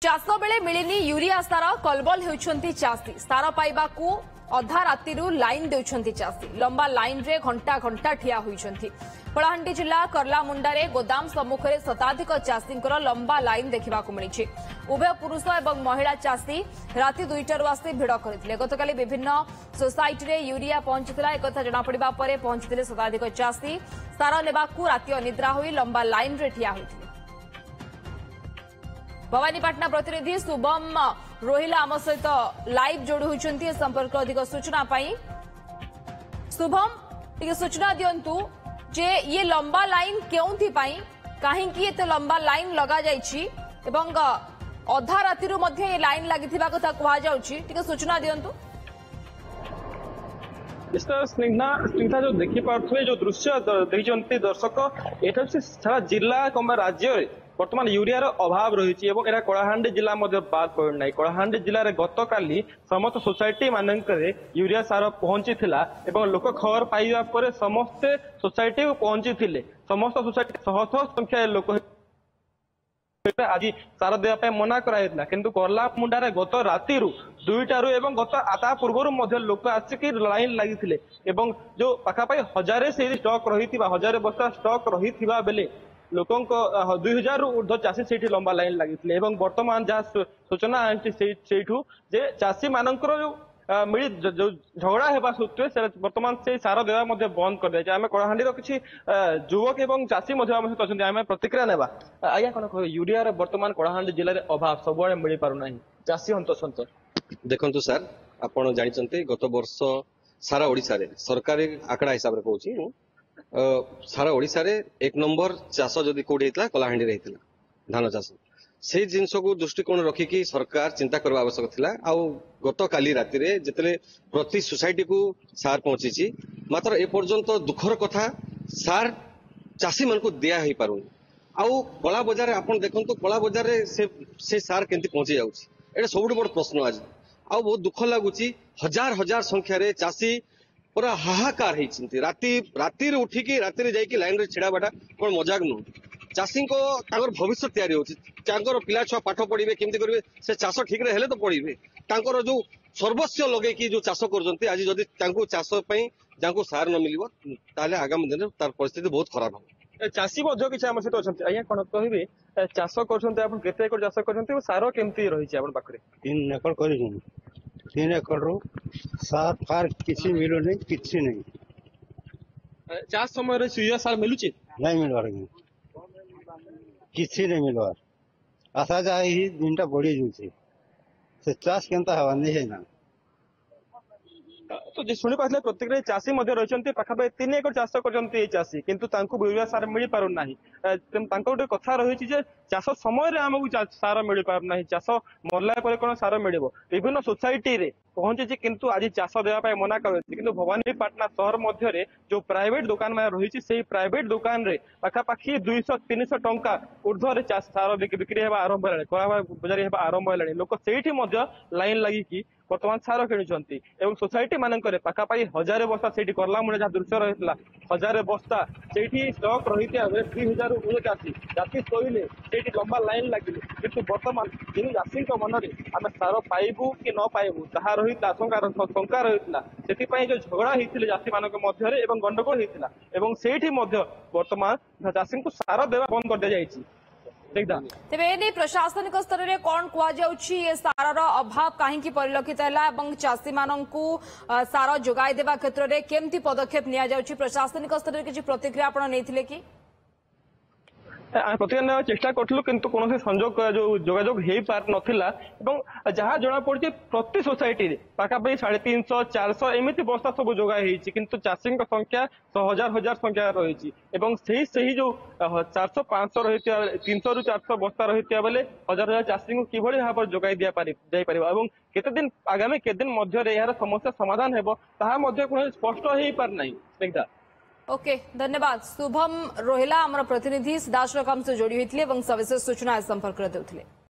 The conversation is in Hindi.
चाष बेले मिलनी यूरिया सार कलबल होती चाषी सार पाइबा अधा राति लाइन देउछंती चाषी लंबा लाइन रे घंटा घंटा ठिया होइछंती। कलाहांडी जिला करलामुंडारे गोदाम सम्मुख में शताधिक चाषी लंबा लाइन देखा मिली। उभय पुरुष और महिला चाषी राति 2टारू आसी भिड़ करते गतकाली विभिन्न सोसाइटी रे यूरिया पहुंचीला एक जनापड़ा पर पहुंची शताधिक चाषी सार नेबाकू राति अनिद्रा होई लंबा लाइन रे ठिया होइथिले। भवानीपाटना प्रतिनिधि शुभम रोहिला आम सहित लाइव जोड़ी होती संपर्क अधिक सूचना पाई। शुभम टिके सूचना दिंतु जे ये लंबा लाइन क्यों कहीं लंबा लाइन लगा जाइछि एवं अधा राति ये लाइन लगी कथा कहुचे सूचना दिंतु। स्निग्धा जो देखिपे जो दृश्य देखते दर्शक एटा सारा जिला कम राज्य बर्तमान यूरिया अभाव रही कलाहांडी जिला बाद पड़ना। कलाहांडी जिले में गतकाली समस्त सोसाइटी मानक यूरिया सार पहुंची लोक खबर पाइबा पर समस्ते सोसाइटी को पहुंची समस्त सोसाइटी शह शह संख्या लोक आज सार देवाई मना कराइला किंतु करलामुंडारे गत राति 2टारू एवं गत आता पूर्व लोक आसिक लाइन लगी जो पाखापाखि 1000 से स्टॉक रही 1000 बस्ता स्टॉक रही बेले लोक 2000 ऊर्ध्व चाषी से लंबा लाइन लगी। बर्तमान जहाँ सूचना जे चाषी मानकर मिली जो झगड़ा होगा सूत्रे बर्तमान से सार देवा बंद कर दिया। आम कलाहांडी किसी युवक एवं चाषी आम प्रतिक्रिया नेबा। आज्ञा कौन कह यूरिया बर्तमान कलाहांडी जिले में अभाव सब मिल पारना चाषी हंतसंत देखु सर आपड़ जानते गत वर्ष सारा ओडिशा रे सरकारी आंकड़ा हिसाब से कहूँ सारा ओडिशा रे 1 नंबर चाष जदि कौटी होता कलाहांडी रे धान चाष से जिनस को दृष्टिकोण रखिकी सरकार चिंता करवा आवश्यक थिला। आउ गत काली राति रे जतले प्रति सोसाइटी को सार पहुंची मात्र ए पर्यंत दुखर कथा सार चाषी मन को दिया ही पारुनी। आउ कला बजार आपन देखंतु कला बजार रे से सार केंति पहुंची जाउची एटा सबुठ बड़ प्रश्न आज। आउ बहुत दुख लागुची हजार हजार संख्या रे चाषी पूरा हाहाकार होती राति उठिकी राति जाइकी लाइन रे छिड़ाबाटा कौन मजाक नु चाषी को भविष्य तैयारी होची पिला छुआ पाठ पढ़े केमती करेंगे से चाष ठीक रे हेले तो पढ़े जो सर्वस्व लगे जो चाष कर आज जदि चाष जहाँ सार न मिल ताले आगामी दिन तार परिस्थिति बहुत खराब हो। चाषी किसी आम सहित अच्छा आज्ञा कौन कहे चाष करते एकड़ चाष कर सार केमती रही पाखे 3 एकड़ कर 3 एकड़ रू सार फार किसी मिलो नहीं किसी नहीं चाष समय यूरिया सार मिलूँ नहीं मिलवार किसी नहीं मिलवार आशा जाए ही दिन टा बढ़ी जाऊे से चाष केनता हवा नहीं है ना। तो जे शुणी पारे प्रत्येक चाषी रही पाखापाखि 3 एकड़ चाष कर चाषी किंतु यूरिया सार मिल पारना गोटे कथा रही चाष समय आमको सार मिल पारना चाष मरला कौन सार मिल विभिन्न सोसाइटी रे पहुंची किंतु आज चाष देवाई मना कर भवानीपाटना शहर मध्य जो प्राइवेट दुकान मान रही से प्राइवेट दुकान रे पाखापाखि 200-300 टंका ऊर्ध्व सार बिक्री होगा आरंभ है बजार होगा आरंभ है लोक से लाइन लगी बर्तमान सार किणुंट सोसाइटी मानक पाखापाखि 1000 बस्ता से करलामुंडा जहाँ दृश्य रही 1000 बस्ता से स्टक रही 2000 ऊर्ध्व चाषी राति शोले से लंबा लाइन लगे किंतु बर्तमान जिन चाषी मन में आम सार पाइबू कि न पाइबू जहाँ रही शंका रही जो झगड़ा होते चाषी मान मध्य गंडगोल होता से बर्तमान चाषी को सार देवा बंद कर दी जाए। तेज ए प्रशासनिक स्तर में कौन कहुच्छी सार अभाव कहीं परिलक्षित है चाषी मानू सार जोगाई देवा क्षेत्र में केमती पदक्षेप नि प्रशासनिक स्तर में किसी प्रतिक्रिया आप नहीं कि प्रतिक्रिया चेष्टा करूँ किंतु कौन संजोग जो जोगाजोग हो पार नाला जहाँ जना पड़ी प्रति सोसाइटी पाखापाखि 350-400 एमती बस्ता सब जोगाई किंतु चाषी संख्या 1000 संख्या रही जो 400-500 रही 300 ରୁ 400 बस्ता रही बेले 1000 चाषी को किभली भाव जोगाई दिपर केते दिन आगामी केते दिन मध्य यार समस्या समाधान हो स्पष्ट हो पारना। ओके धन्यवाद शुभम रोहिला आम प्रतिनिधि सीधासख से जोड़ी होते सविशेष सूचना संपर्क देते।